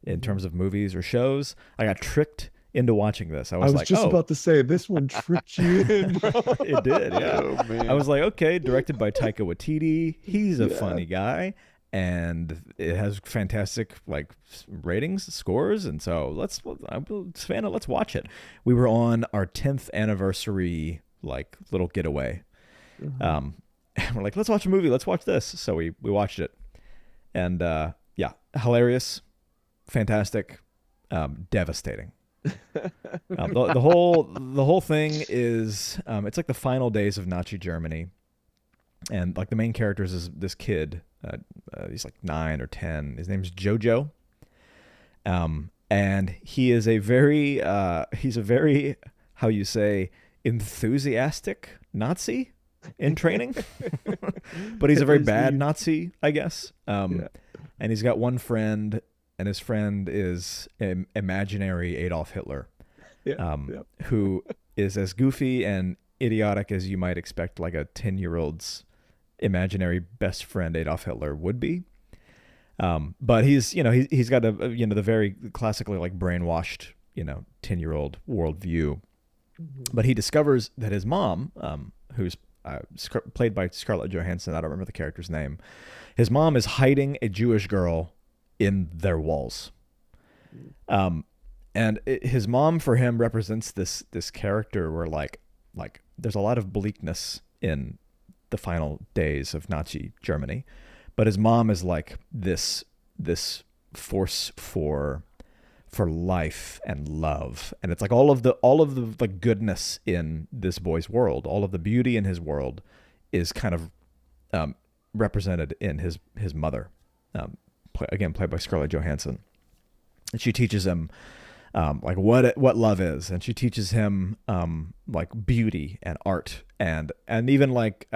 in terms of movies or shows. I got tricked into watching this. I I was was like, just oh, about to say this one tricked you in, bro. it did, yeah. Oh man. I was like, okay, directed by Taika Waititi. He's a Yeah. funny guy, and it has fantastic like ratings, scores, and so I'm a fan of. Let's watch it. We were on our 10th anniversary like little getaway. And we're like, let's watch a movie. Let's watch this. So we watched it, and yeah, hilarious, fantastic, devastating. The whole thing is it's like the final days of Nazi Germany, and like the main characters is this kid. He's like 9 or 10. His name's Jojo, and he is a very how you say enthusiastic Nazi in training, but he's a very bad Nazi, I guess. And he's got one friend, and his friend is imaginary Adolf Hitler, who is as goofy and idiotic as you might expect like a 10-year-old's imaginary best friend Adolf Hitler would be. But he's got the very classically like brainwashed 10-year-old worldview. But he discovers that his mom, who's played by Scarlett Johansson, I don't remember the character's name, his mom is hiding a Jewish girl in their walls. And his mom for him represents this character where like there's a lot of bleakness in the final days of Nazi Germany, but his mom is like this force for life and love, and it's like all of the like goodness in this boy's world, all of the beauty in his world is kind of represented in his mother, played by Scarlett Johansson, and she teaches him like what love is, and she teaches him like beauty and art, and even like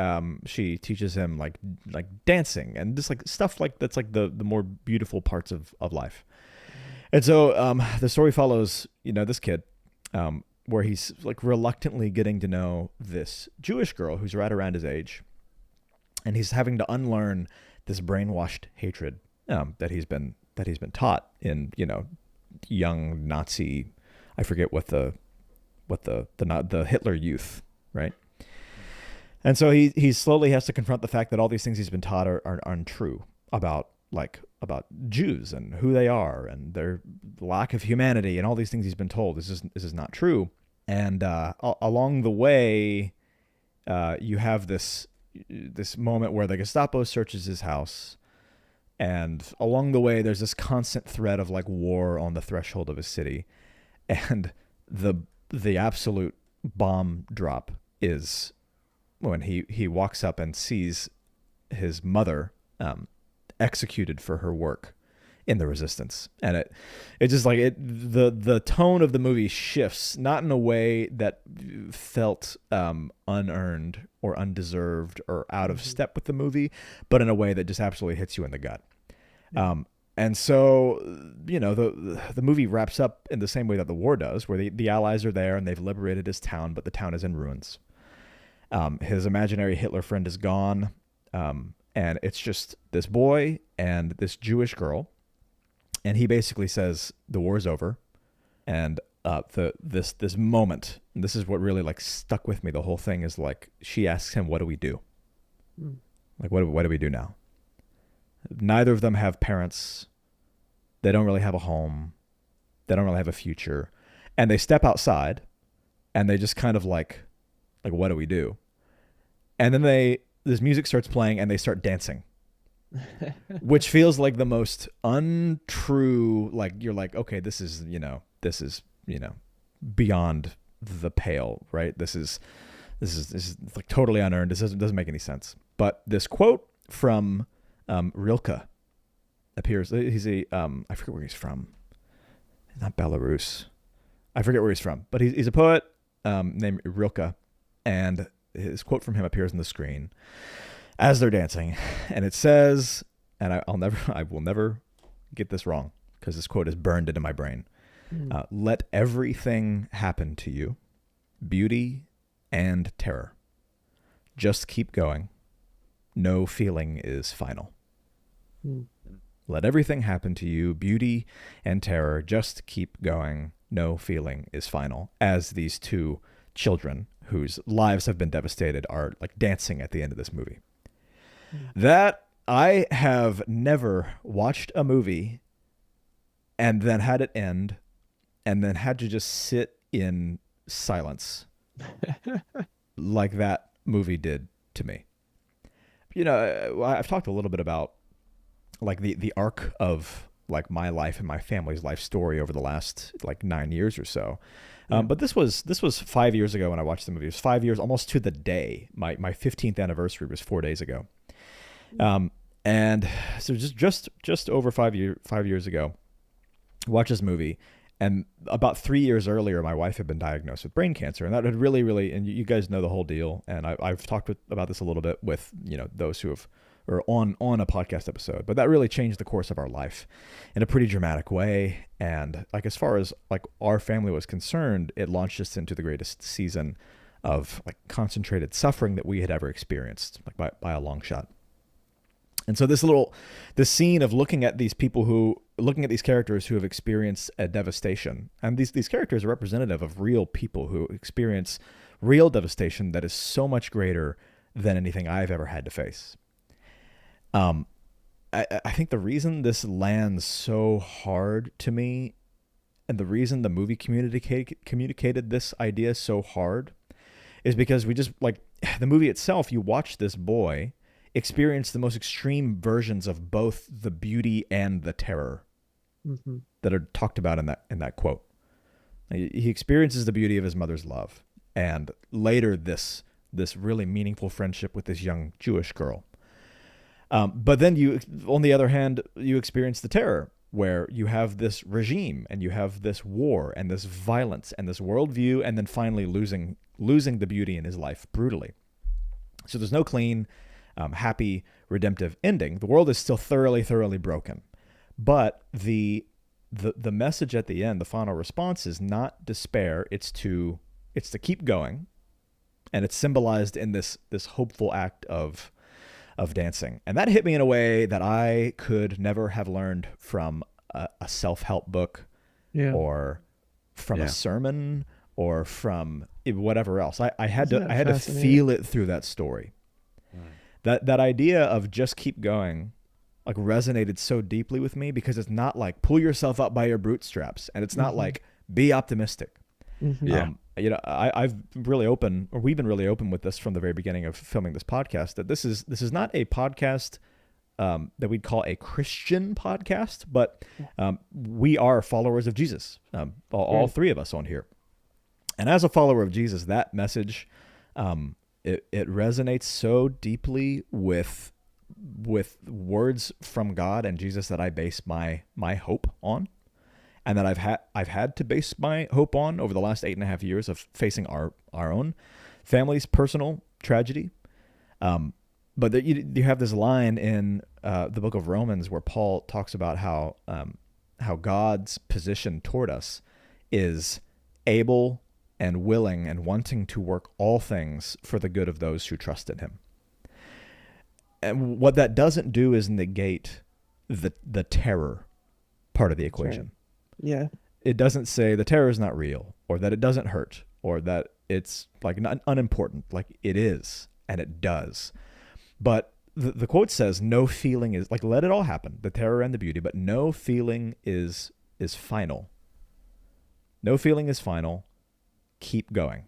she teaches him like dancing and just like stuff like that's like the more beautiful parts of life. And so the story follows this kid where he's like reluctantly getting to know this Jewish girl who's right around his age, and he's having to unlearn this brainwashed hatred that he's been taught in young Nazi, I forget what the Hitler youth, right? And so he slowly has to confront the fact that all these things he's been taught are untrue about Jews and who they are and their lack of humanity and all these things he's been told. This is not true. And along the way, you have this moment where the Gestapo searches his house. And along the way, there's this constant threat of like war on the threshold of a city, and the absolute bomb drop is when he walks up and sees his mother executed for her work in the resistance, and it just like the tone of the movie shifts, not in a way that felt unearned or undeserved or out of step with the movie, but in a way that just absolutely hits you in the gut. And so, the movie wraps up in the same way that the war does, where the Allies are there and they've liberated his town, but the town is in ruins. His imaginary Hitler friend is gone. And it's just this boy and this Jewish girl. And he basically says the war is over. And this moment, and this is what really like stuck with me. The whole thing is like, she asks him, what do we do? Like, what do we do now? Neither of them have parents. They don't really have a home. They don't really have a future. And they step outside and they just kind of like what do we do? And then this music starts playing and they start dancing, which feels like the most untrue, like you're like, okay, this is beyond the pale, right? This is like totally unearned. This doesn't make any sense. But this quote from Rilke appears. He's I forget where he's from. Not Belarus. I forget where he's from, but he's a poet named Rilke, and his quote from him appears on the screen as they're dancing, and it says, and I will never get this wrong because this quote is burned into my brain. Let everything happen to you, beauty and terror. Just keep going. No feeling is final. Let everything happen to you, beauty and terror. Just keep going. No feeling is final. As these two children whose lives have been devastated are like dancing at the end of this movie. That I have never watched a movie and then had it end and then had to just sit in silence like that movie did to me. You know, I've talked a little bit about like the arc of like my life and my family's life story over the last like 9 years or so. But this was 5 years ago when I watched the movie. It was 5 years, almost to the day. My 15th anniversary was 4 days ago. And so just over 5 years ago, I watched this movie. And about 3 years earlier, my wife had been diagnosed with brain cancer, and that had really, and you guys know the whole deal. And I've talked about this a little bit with, you know, those who have, or on a podcast episode, but that really changed the course of our life in a pretty dramatic way. And like, as far as like our family was concerned, it launched us into the greatest season of like concentrated suffering that we had ever experienced, like by a long shot. And so this scene of looking at these characters who have experienced a devastation, and these characters are representative of real people who experience real devastation that is so much greater than anything I've ever had to face. I think the reason this lands so hard to me, and the reason the movie communicated this idea so hard, is because we just, like, the movie itself, you watch this boy experience the most extreme versions of both the beauty and the terror that are talked about in that quote. He experiences the beauty of his mother's love, and later this really meaningful friendship with this young Jewish girl. But then on the other hand, you experience the terror, where you have this regime and you have this war and this violence and this worldview, and then finally losing the beauty in his life brutally. So there's no clean, happy, redemptive ending. The world is still thoroughly broken. But the message at the end, the final response, is not despair. It's to keep going, and it's symbolized in this hopeful act of dancing. And that hit me in a way that I could never have learned from a self-help book, or from a sermon, or from whatever else. I had to feel it through that story. That idea of just keep going, like, resonated so deeply with me, because it's not like pull yourself up by your bootstraps, and it's not like be optimistic. You know, we've been really open with this from the very beginning of filming this podcast, that this is not a podcast that we'd call a Christian podcast, but we are followers of Jesus, all three of us on here. And as a follower of Jesus, that message, it resonates so deeply with words from God and Jesus that I base my hope on, and that I've had to base my hope on over the last 8.5 years of facing our own family's personal tragedy. But you have this line in the book of Romans where Paul talks about how God's position toward us is able and willing and wanting to work all things for the good of those who trust in him. And what that doesn't do is negate the terror part of the equation. Right. Yeah. It doesn't say the terror is not real, or that it doesn't hurt, or that it's like not unimportant. Like, it is, and it does. But the quote says, no feeling is, like, let it all happen, the terror and the beauty, but no feeling is final. No feeling is final. Keep going.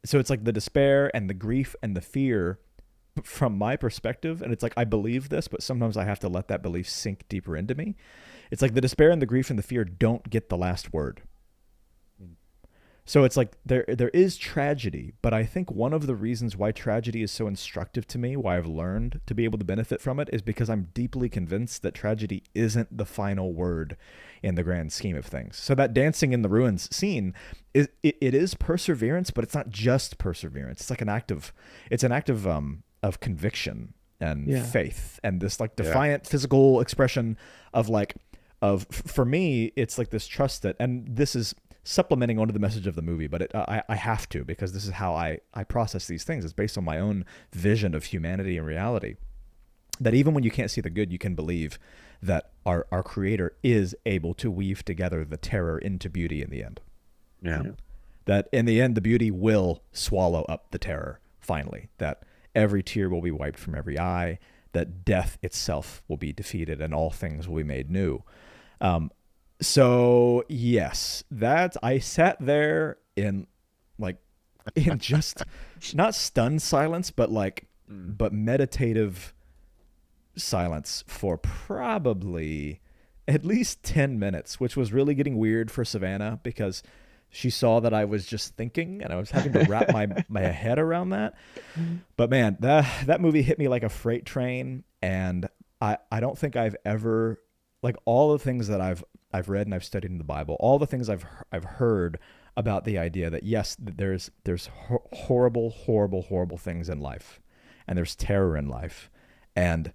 So it's like the despair and the grief and the fear from my perspective, and it's like I believe this, but sometimes I have to let that belief sink deeper into me. It's like the despair and the grief and the fear don't get the last word. So it's like there is tragedy, but I think one of the reasons why tragedy is so instructive to me, why I've learned to be able to benefit from it, is because I'm deeply convinced that tragedy isn't the final word in the grand scheme of things. So that dancing in the ruins scene, it is perseverance, but it's not just perseverance. It's like an act of conviction and faith, and this like defiant physical expression of for me, it's like this trust that, and this is supplementing onto the message of the movie, but I have to, because this is how I process these things. It's based on my own vision of humanity and reality. that even when you can't see the good, you can believe that our creator is able to weave together the terror into beauty in the end. Yeah. That in the end, the beauty will swallow up the terror finally, that every tear will be wiped from every eye, that death itself will be defeated and all things will be made new. So yes, I sat there in just not stunned silence, but but meditative silence for probably at least 10 minutes, which was really getting weird for Savannah because she saw that I was just thinking and I was having to wrap my head around that. But man, that movie hit me like a freight train. And I don't think I've ever, like all the things that I've read and I've studied in the Bible, all the things I've heard about the idea that yes, there's horrible things in life, and there's terror in life, and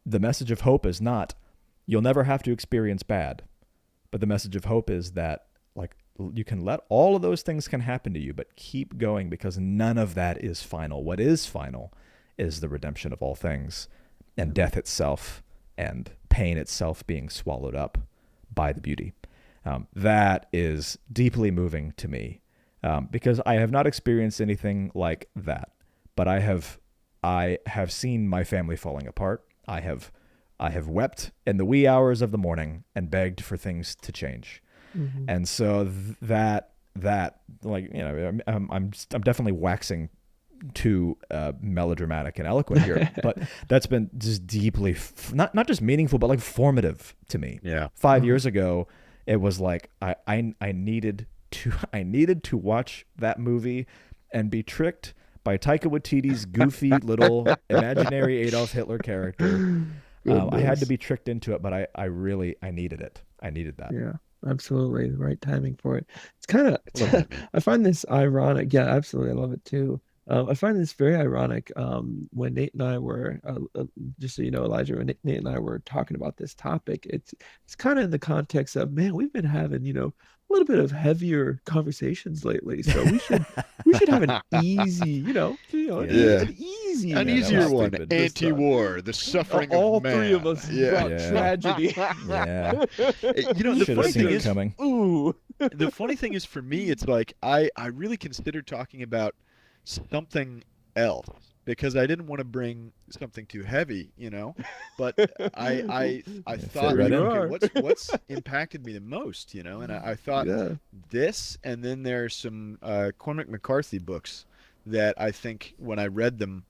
the message of hope is not you'll never have to experience bad, but the message of hope is that like you can let all of those things can happen to you, but keep going because none of that is final. What is final is the redemption of all things, and death itself and pain itself being swallowed up by the beauty. That is deeply moving to me because I have not experienced anything like that, but I have seen my family falling apart. I have wept in the wee hours of the morning and begged for things to change. Mm-hmm. And so that like, you know, I'm definitely waxing too melodramatic and eloquent here, but that's been just deeply not just meaningful, but like formative to me. Yeah. 5 years ago, it was like I needed to watch that movie and be tricked by Taika Waititi's goofy little imaginary Adolf Hitler character. I had to be tricked into it, but I really needed it. I needed that. Yeah, absolutely. The right timing for it. It's kind of, I find this ironic. Yeah, absolutely. I love it too. I find this very ironic when Nate and I were, just so you know, Elijah, when Nate and I were talking about this topic, it's kind of in the context of, man, we've been having, you know, a little bit of heavier conversations lately. So we should have an easy, an easy, an easier one. Anti-war, the suffering all of man. three of us brought tragedy. Yeah. The funny thing is, coming. Ooh. The funny thing is, for me, it's like I really considered talking about something else because I didn't want to bring something too heavy, you know. But I thought, okay, what's impacted me the most, you know? And I thought this, and then there's some Cormac McCarthy books that I think when I read them,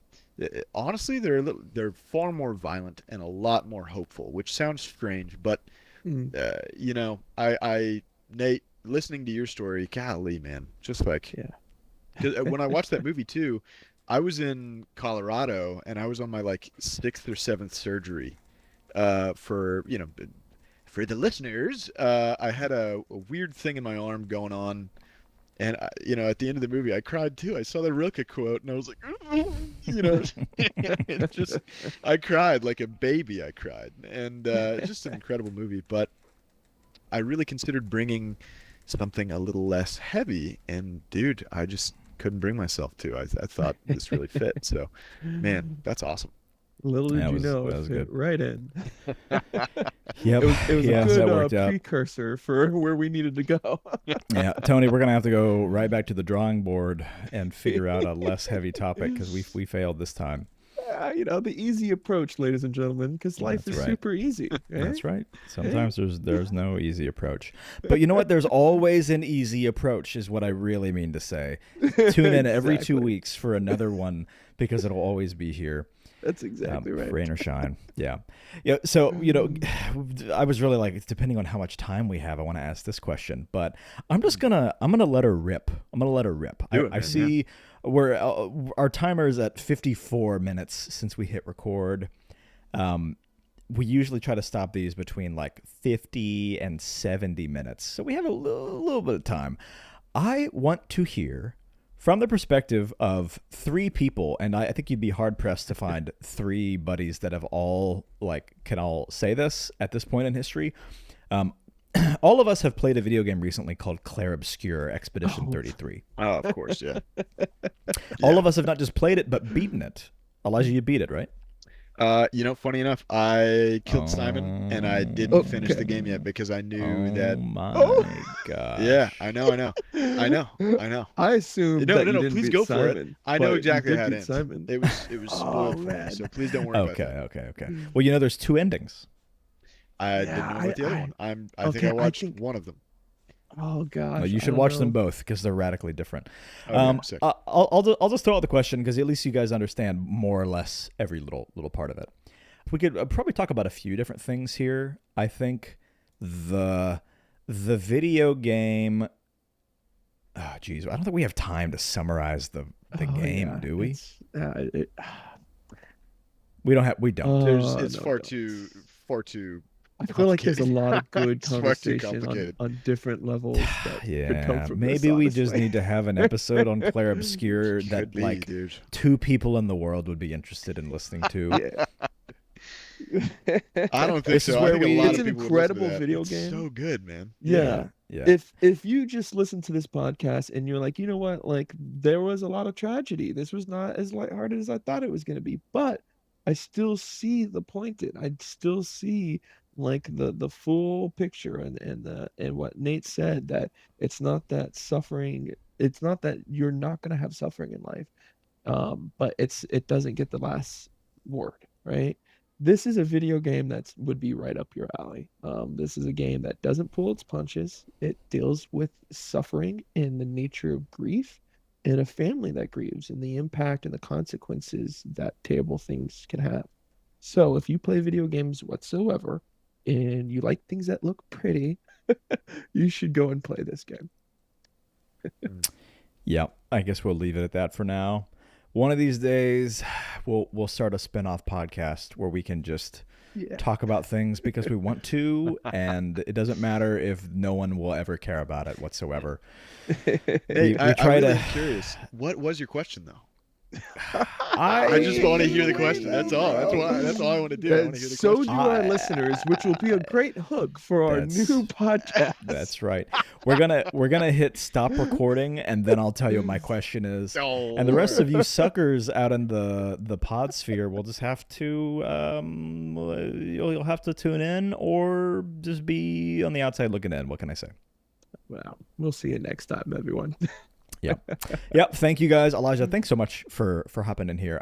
honestly, they're far more violent and a lot more hopeful, which sounds strange, but you know, Nate, listening to your story, golly, man, just like. Yeah. When I watched that movie too, I was in Colorado and I was on my like 6th or 7th surgery. For the listeners, I had a weird thing in my arm going on, and at the end of the movie, I cried too. I saw the Rilke quote and I was like, it's just, I cried like a baby. I cried, and it's just an incredible movie. But I really considered bringing something a little less heavy, and dude, I just couldn't bring myself to. I thought this really fit. So, man, that's awesome. Little did you know, it fit right in. Yep. It was a good precursor for where we needed to go. Yeah, Tony, we're gonna have to go right back to the drawing board and figure out a less heavy topic because we failed this time. The easy approach, ladies and gentlemen, because life is super easy. Right? That's right. Sometimes there's no easy approach. But you know what? There's always an easy approach is what I really mean to say. Tune in every 2 weeks for another one because it'll always be here. That's exactly right. Rain or shine. Yeah. Yeah. So, I was really like, depending on how much time we have, I want to ask this question, but I'm going to let her rip. I see where our timer is at 54 minutes since we hit record. We usually try to stop these between like 50 and 70 minutes. So we have a little bit of time. I want to hear from the perspective of 3 people, and I think you'd be hard pressed to find 3 buddies that have can all say this at this point in history. All of us have played a video game recently called Clair Obscur Expedition 33. Oh, of course, yeah. All of us have not just played it, but beaten it. Elijah, you beat it, right? Funny enough, I killed Simon and I didn't Oh, finish the okay. game yet because I knew Oh that. my Oh. Yeah, gosh. I know, I know, I know, I know. I assumed No, that no, you no. didn't Please beat go for it. Simon, I know but exactly you how did it beat ends. Simon. It was Oh, spoiled for me, man. so please don't worry about Okay, that. okay, okay. Well, there's two endings. I didn't Yeah, know about the other one. I think okay, I I watched think. one of them. Oh No, gosh, you I should don't watch them know. both because they're radically different. Okay, sick. I'll just throw out the question because at least you guys understand more or less every little part of it. We could probably talk about a few different things here. I think the video game. Oh, geez, I don't think we have time to summarize the Oh, game, yeah, do we? it's We don't have. We don't. It's no, far don't. too I feel like there's a complicated. lot of good It's far too conversation complicated. on different levels that could come Yeah, from maybe this, we just honestly. need to have an episode on Claire Obscure Could that be, like dude. 2 people in the world would be interested in listening to. Yeah. I don't think This is so. I where think a we- lot It's of an people would listen to incredible that. video It's game. so good, man. Yeah. Yeah. If you just listen to this podcast and you're like, you know what, like there was a lot of tragedy. This was not as lighthearted as I thought it was going to be, but I still see the point in. I still see like the full picture and what Nate said, that it's not that suffering, it's not that you're not going to have suffering in life. But it doesn't get the last word, right? This is a video game that would be right up your alley. This is a game that doesn't pull its punches. It deals with suffering and the nature of grief and a family that grieves and the impact and the consequences that terrible things can have. So if you play video games whatsoever and you like things that look pretty, you should go and play this game. Yeah, I guess we'll leave it at that for now. One of these days, we'll start a spin-off podcast where we can just Yeah. talk about things because we want to, and it doesn't matter if no one will ever care about it whatsoever. Hey, We I try really to- am curious. What was your question, though? I I just want to hear the question. That's all. That's all I want to do. I want to hear the So question. do our listeners, which will be a great hook for our That's- new podcast. That's right. We're gonna hit stop recording, and then I'll tell you what my question is. Oh, And the rest of you suckers out in the pod sphere will just have to you'll have to tune in or just be on the outside looking in. What can I say? Well, we'll see you next time, everyone. Yep. Thank you guys, Elijah. Thanks so much for hopping in here.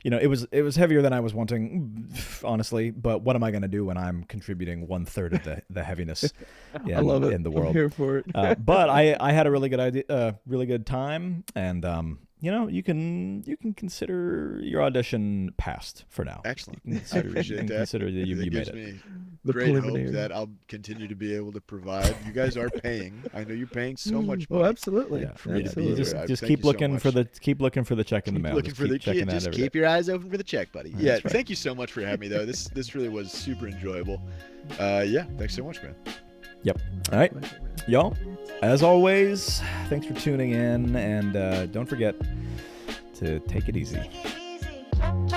It was heavier than I was wanting, honestly. But what am I going to do when I'm contributing 1/3 of the heaviness I love it. in the I'm world? here for it. But I had a really good idea, really good time, and you can consider your audition passed for now. excellent. You can I consider, appreciate you can that. consider that you It made gives it. me The great hope preliminary. that I'll continue to be able to provide. You guys are paying. I know you're paying so much Oh, money. absolutely. Yeah, for me to be Absolutely. You just here. just Thank keep you so looking for much. keep looking for the check in the Keep mail. looking Just for the keep checking that just every day. keep your eyes open for the check, buddy. That's Yeah, right. thank you so much for having me though. This really was super enjoyable. Yeah, thanks so much, man. All right, y'all. As always, thanks for tuning in, and don't forget to take it easy. Take it easy.